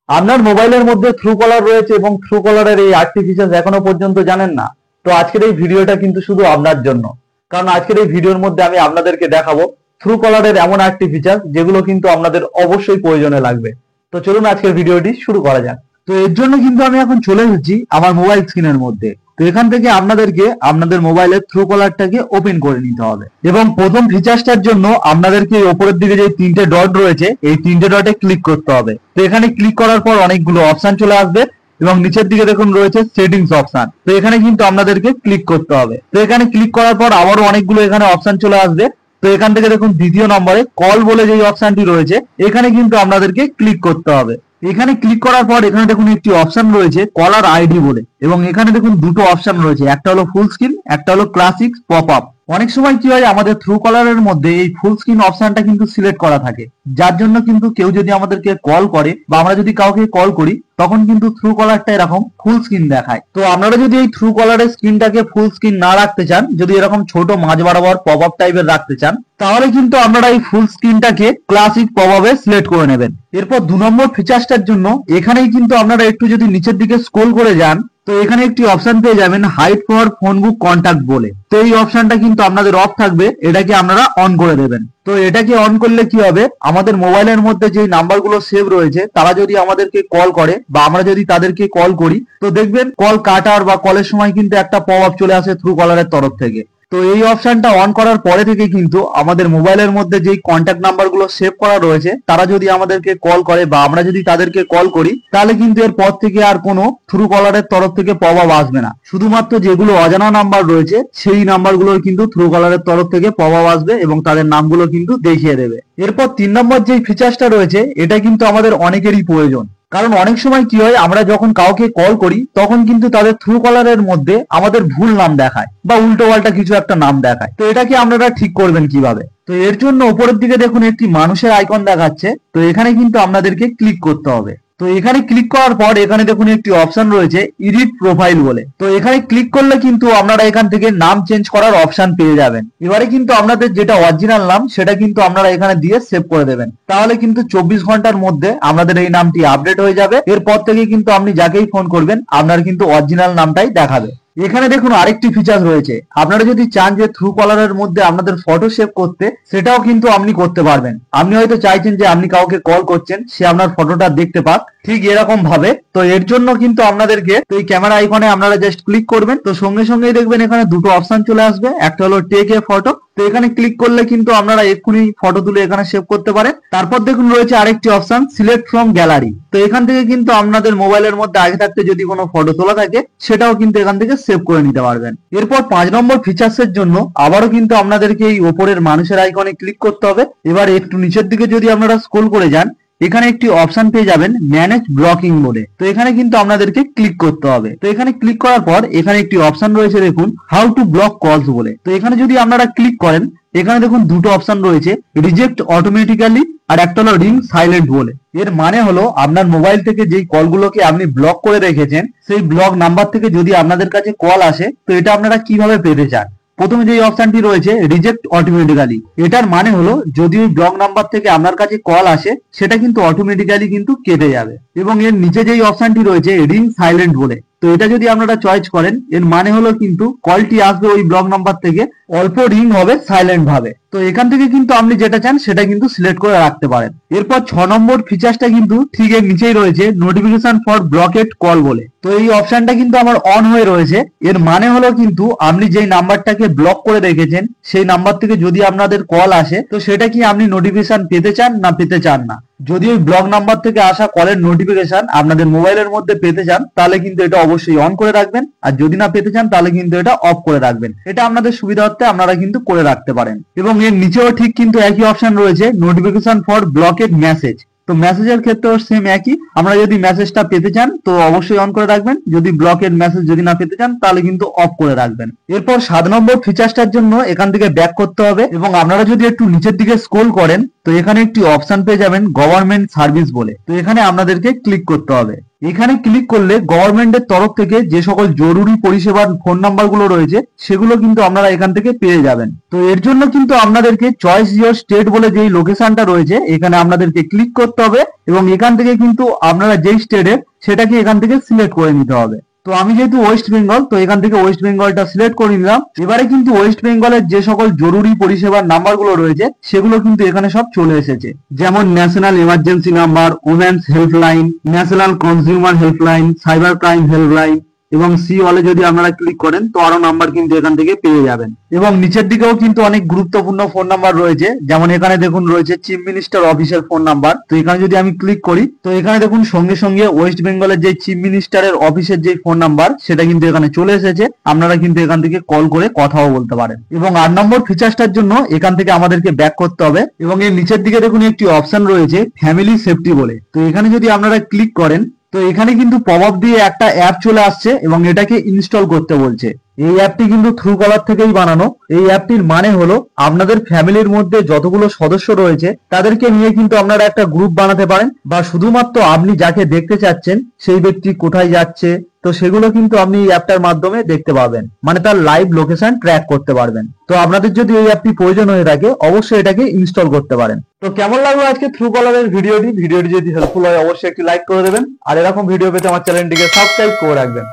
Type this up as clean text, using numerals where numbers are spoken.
আপনার মোবাইলের মধ্যে থ্রু কলার রয়েছে এবং থ্রু কলারের এই 8টি ফিচার্স এখনো পর্যন্ত জানেন না, তো আজকের এই ভিডিওটা কিন্তু শুধু আপনার জন্য। কারণ আজকের এই ভিডিওর মধ্যে আমি আপনাদেরকে দেখাবো থ্রু কলারের এমন 8টি ফিচার যেগুলো কিন্তু আপনাদের অবশ্যই প্রয়োজনে লাগবে। তো চলুন আজকের ভিডিওটি শুরু করা যাক। তো এর জন্য কিন্তু আমি এখন চলে এসেছি আমার মোবাইল স্ক্রিনের মধ্যে। তো এখান থেকে আপনাদেরকে আপনাদের মোবাইলের থ্রু কলারটাকে ওপেন করে নিতে হবে এবং প্রথম ফিচার্সটার জন্য আপনাদেরকে উপরের দিকে যে 3টে ডট রয়েছে এই 3টে ডটে ক্লিক করতে হবে। তো এখানে ক্লিক করার পর অনেকগুলো অপশন চলে আসবে এবং নিচের দিকে দেখুন রয়েছে সেটিংস অপশন। তো এখানে কিন্তু আপনাদেরকে ক্লিক করতে হবে। তো এখানে ক্লিক করার পর আবারও অনেকগুলো এখানে অপশন চলে আসবে। তো এখান থেকে দেখুন দ্বিতীয় নম্বরে কল বলে যে অপশনটি রয়েছে এখানে কিন্তু আপনাদেরকে ক্লিক করতে হবে। এখানে ক্লিক করার পর এখানে দেখুন একটি অপশন রয়েছে কলার আইডি বলে এবং এখানে দেখুন দুটো অপশন রয়েছে, একটা হলো ফুল স্ক্রিন, একটা হলো ক্লাসিক পপ আপ। অনেক সময় কি হয় আমাদের থ্রু কলারের মধ্যে এই ফুল স্ক্রিন অপশনটা কিন্তু সিলেক্ট করা থাকে, যার জন্য কিন্তু কেউ যদি আমাদেরকে কল করে বা আমরা যদি কাউকে কল করি তখন কিন্তু থ্রু কলারটা এরকম ফুল স্ক্রিন দেখায়। তো আপনারা যদি এই থ্রু কলারের স্ক্রিনটাকে ফুল স্ক্রিন না রাখতে চান, যদি এরকম ছোট মাঝ বরাবর পপ আপ টাইপের রাখতে চান, তাহলে কিন্তু আপনারা এই ফুল স্ক্রিনটাকে ক্লাসিক পপ আপে সিলেক্ট করে নেবেন। এরপর 2 নম্বর ফিচার্সটার জন্য এখানেই কিন্তু আপনারা একটু যদি নিচের দিকে স্ক্রল করে যান তো এখানে একটি অপশন পেয়ে যাবেন hide for phone book contact বলে। তো এই অপশনটা কিন্তু আপনাদের অফ থাকবে, এটাকে আপনারা অন করে দেবেন। তো এটাকে অন করলে কি হবে, আমাদের মোবাইলের মধ্যে যে নাম্বারগুলো সেভ রয়েছে তারা যদি আমাদেরকে কল করে বা আমরা যদি তাদেরকে কল করি তো দেখবেন কল কাটার বা কলের সময় কিন্তু একটা পপ আপ চলে আসে থ্রু কলারের তরফ থেকে। তো এই অপশনটা অন করার পরে থেকে কিন্তু আমাদের মোবাইলের মধ্যে যেই কন্ট্যাক্ট নাম্বারগুলো সেভ করা রয়েছে তারা যদি আমাদেরকে কল করে বা আমরা যদি তাদেরকে কল করি তাহলে কিন্তু এর পর থেকে আর কোনো থ্রু কলারের তরফ থেকে পপ আপ আসবে না। শুধুমাত্র যেগুলো অজানা নাম্বার রয়েছে সেই নাম্বারগুলোর কিন্তু থ্রু কলারের তরফ থেকে পপ আপ আসবে এবং তাদের নামগুলো কিন্তু দেখিয়ে দেবে। এরপর 3 নম্বর যে ফিচার্সটা রয়েছে এটা কিন্তু আমাদের অনেকেরই প্রয়োজন। কারণ অনেক সময় কি হয় আমরা যখন কাউকে কল করি তখন কিন্তু তাদের থ্রু কলারের মধ্যে আমাদের ভুল নাম দেখায় বা উল্টো পাল্টা কিছু একটা নাম দেখায়। তো এটাকে আপনারা ঠিক করবেন কিভাবে? তো এর জন্য উপরের দিকে দেখুন একটি মানুষের আইকন দেখাচ্ছে, তো এখানে কিন্তু আপনাদেরকে ক্লিক করতে হবে। তো এখানে ক্লিক করার পর এখানে দেখুন একটি অপশন রয়েছে এডিট প্রোফাইল বলে। তো এখানে ক্লিক করলে কিন্তু আপনারা এখান থেকে নাম চেঞ্জ করার অপশন পেয়ে যাবেন। এবারে কিন্তু আপনাদের যেটা অরিজিনাল নাম সেটা কিন্তু আপনারা এখানে দিয়ে সেভ করে দেবেন, তাহলে কিন্তু 24 ঘন্টার মধ্যে আপনাদের এই নামটি আপডেট হয়ে যাবে। এরপর থেকে কিন্তু আপনি যাকেই ফোন করবেন আপনার কিন্তু অরিজিনাল নামটাই দেখাবে। এখানে দেখুন আরেকটি ফিচার রয়েছে, আপনারা যদি চান যে থ্রু কলারের মধ্যে আপনাদের ফটো সেভ করতে সেটাও কিন্তু আপনি করতে পারবেন। আপনি হয়তো চাইছেন যে আপনি কাউকে কল করছেন সে আপনার ফটোটা দেখতে পাক ঠিক এরকম ভাবে। তো এর জন্য কিন্তু আপনাদেরকে এই ক্যামেরা আইকনে আপনারা জাস্ট ক্লিক করবেন, তো সঙ্গে সঙ্গেই দেখবেন এখানে দুটো অপশন চলে আসবে, একটা হলো টেক এ ফটো। তো এখানে ক্লিক করলে কিন্তু আপনারা এক্ষুনি ফটো তুলে এখানে সেভ করতে পারেন। তারপর দেখুন রয়েছে আরেকটি অপশন সিলেক্ট ফ্রম গ্যালারি। তো এখান থেকে কিন্তু আপনাদের মোবাইলের মধ্যে আগে থাকতে যদি কোনো ফটো তোলা থাকে সেটাও কিন্তু এখান থেকে সেভ করে নিতে পারবেন। এরপর 5 নম্বর ফিচার্সের জন্য আবারও কিন্তু আপনাদেরকে এই ওপরের মানুষের আইকনে ক্লিক করতে হবে। এবার একটু নিচের দিকে যদি আপনারা স্ক্রল করে যান এখানে একটি অপশন পেয়ে যাবেন ম্যানেজ ব্লকিং বলে। তো এখানে কিন্তু আপনাদেরকে ক্লিক করতে হবে। তো এখানে ক্লিক করার পর এখানে একটি অপশন রয়েছে দেখুন হাউ টু ব্লক কলস বলে। তো এখানে যদি আপনারা ক্লিক করেন এখানে দেখুন দুটো অপশন রয়েছে রিজেক্ট অটোমেটিক্যালি আর একটা হলো রিং সাইলেন্ট বলে। এর মানে হলো আপনার মোবাইল থেকে যেই কলগুলোকে আপনি ব্লক করে রেখেছেন সেই ব্লক নাম্বার থেকে যদি আপনাদের কাছে কল আসে তো এটা আপনারা কিভাবে পেতে চান। প্রথমে যে অপশনটি রয়েছে রিজেক্ট অটোমেটিক্যালি, এটার মানে হলো যদি ওই ব্লক নাম্বার থেকে আপনার কাছে কল আসে সেটা কিন্তু অটোমেটিক্যালি কিন্তু কেটে যাবে। এবং এর নিচে যেই অপশনটি রয়েছে রিং সাইলেন্ট বলে, তো এটা যদি আপনারা চয়েস করেন এর মানে হলো কিন্তু কলটি আসবে ওই ব্লক নাম্বার থেকে, অল্প রিং হবে সাইলেন্ট ভাবে। তো এখান থেকে কিন্তু আপনি যেটা চান সেটা কিন্তু সিলেক্ট করে রাখতে পারেন। এরপর 6 নম্বর ফিচার্সটা কিন্তু ঠিক এর নিচেই রয়েছে নোটিফিকেশন ফর ব্লকেড কল বলে। তো এই অপশনটা কিন্তু আমার অন হয়ে রয়েছে, এর মানে হলো কিন্তু আপনি যেই নাম্বারটাকে ব্লক করে রেখেছেন সেই নাম্বার থেকে যদি আপনাদের কল আসে তো সেটা কি আপনি নোটিফিকেশন পেতে চান না পেতে চান না। যদি ওই ব্লক নাম্বার থেকে আসা কলের নোটিফিকেশন আপনাদের মোবাইলের মধ্যে পেতে চান তাহলে কিন্তু এটা অবশ্যই অন করে রাখবেন, আর যদি না পেতে চান তাহলে কিন্তু এটা অফ করে রাখবেন। এটা আপনাদের সুবিধার্থে আপনারা কিন্তু করে রাখতে পারেন। এবং এর নিচেও ঠিক কিন্তু একই অপশন রয়েছে নোটিফিকেশন ফর ব্লকেড মেসেজ। তো মেসেজের ক্ষেত্রেও সেম একই, আমরা যদি মেসেজটা পেতে চান তো অবশ্যই অন করে রাখবেন, যদি ব্লকেড মেসেজ যদি না পেতে চান তাহলে কিন্তু অফ করে রাখবেন। এরপর 7 নম্বর ফিচার্সটার জন্য এখান থেকে ব্যাক করতে হবে এবং আপনারা যদি একটু নিচের দিকে স্ক্রল করেন তো এখানে একটি অপশন পেয়ে যাবেন গভর্নমেন্ট সার্ভিস বলে। তো এখানে আপনাদেরকে ক্লিক করতে হবে। এখানে ক্লিক করলে গভর্নমেন্টের তরফ থেকে যে সকল জরুরি পরিষেবার ফোন নাম্বারগুলো রয়েছে সেগুলো কিন্তু আপনারা এখান থেকে পেয়ে যাবেন। তো এর জন্য কিন্তু আপনাদেরকে চয়েস ইওর স্টেট বলে যেই লোকেশনটা রয়েছে এখানে আপনাদেরকে ক্লিক করতে হবে এবং এখান থেকে কিন্তু আপনারা যেই স্টেটের সেটাকে এখান থেকে সিলেক্ট করে নিতে হবে। তো আমি যেহেতু ওয়েস্ট বেঙ্গল, তো এখান থেকে ওয়েস্ট বেঙ্গলটা সিলেক্ট করে নিলাম। এবারে কিন্তু ওয়েস্ট বেঙ্গলের যে সকল জরুরি পরিষেবার নাম্বারগুলো রয়েছে সেগুলো কিন্তু এখানে সব চলে এসেছে, যেমন national emergency number, women's helpline, national consumer helpline, cyber crime helpline এবং সি অলে যদি আপনারা ক্লিক করেন তো আরো নাম্বার কিন্তু এখান থেকে পেয়ে যাবেন। এবং নিচের দিকেও কিন্তু অনেক গুরুত্বপূর্ণ ফোন নাম্বার রয়েছে, যেমন এখানে দেখুন রয়েছে চিফ মিনিস্টার অফিসের ফোন নাম্বার। তো এখানে যদি আমি ক্লিক করি তো এখানে দেখুন সঙ্গে সঙ্গে ওয়েস্ট বেঙ্গলের যে চিফ মিনিস্টারের অফিসের যে ফোন নাম্বার সেটা কিন্তু এখানে চলে এসেছে। আপনারা কিন্তু এখান থেকে কল করে কথাও বলতে পারেন। এবং 8 নম্বর ফিচারটার জন্য এখান থেকে আমাদেরকে ব্যাক করতে হবে এবং এর নিচের দিকে দেখুন একটি অপশন রয়েছে ফ্যামিলি সেফটি বলে। তো এখানে যদি আপনারা ক্লিক করেন তো এখানে কিন্তু পপআপ দিয়ে একটা অ্যাপ চলে আসছে এবং এটাকে ইনস্টল করতে বলছে। এই অ্যাপটি কিন্তু ট্রুকলার থেকেই বানানো। এই অ্যাপটির মানে হলো আপনাদের ফ্যামিলির মধ্যে যতগুলো সদস্য রয়েছে তাদেরকে নিয়ে কিন্তু আপনারা একটা গ্রুপ বানাতে পারেন, বা শুধুমাত্র আপনি যাকে দেখতে চাচ্ছেন সেই ব্যক্তি কোথায় যাচ্ছে তো সেগুলো কিন্তু আপনি এই অ্যাপটার মাধ্যমে দেখতে পাবেন, মানে তার লাইভ লোকেশন ট্র্যাক করতে পারবেন। তো আপনাদের যদি এই অ্যাপটি প্রয়োজন হয়ে থাকে অবশ্যই এটাকে ইনস্টল করতে পারেন। তো কেমন লাগলো আজকে ট্রুকলারের ভিডিওটি যদি হেল্পফুল হয় অবশ্যই একটি লাইক করে দেবেন, আর এরকম ভিডিও পেতে আমার চ্যানেলটিকে সাবস্ক্রাইব করে রাখবেন।